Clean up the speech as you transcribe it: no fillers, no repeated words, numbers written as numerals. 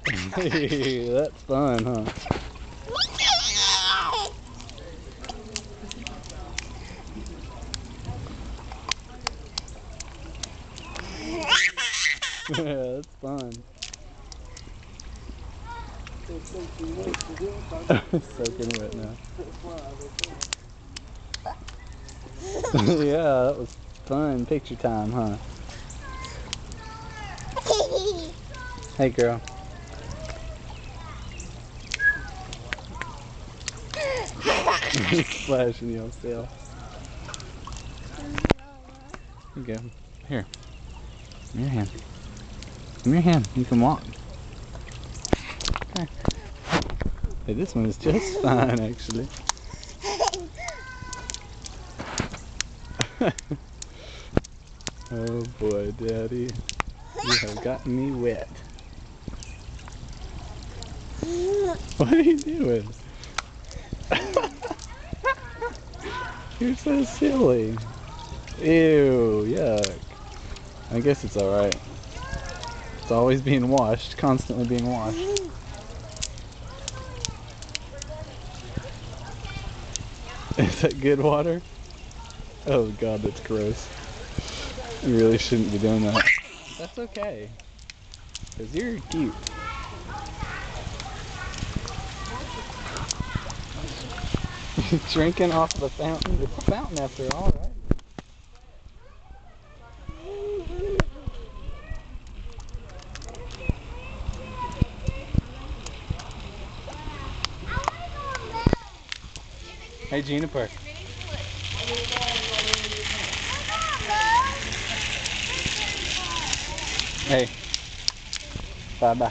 That's fun, huh? Yeah, that's fun. Soaking wet now. Yeah, that was fun. Picture time, huh? Hey, girl. He's splashing you on still. Here you go. Here. Give me your hand. Give me your hand. You can walk. Okay. Hey, this one is just fine, actually. Oh boy, Daddy. You have gotten me wet. What are you doing? You're so silly. Ew, yuck. I guess it's alright. It's always being washed, constantly being washed. Is that good water? Oh god, that's gross. You really shouldn't be doing that. That's okay. Because you're cute. Drinking off of the fountain. It's a fountain after all, right? Hey, Juniper. Hey. Bye-bye.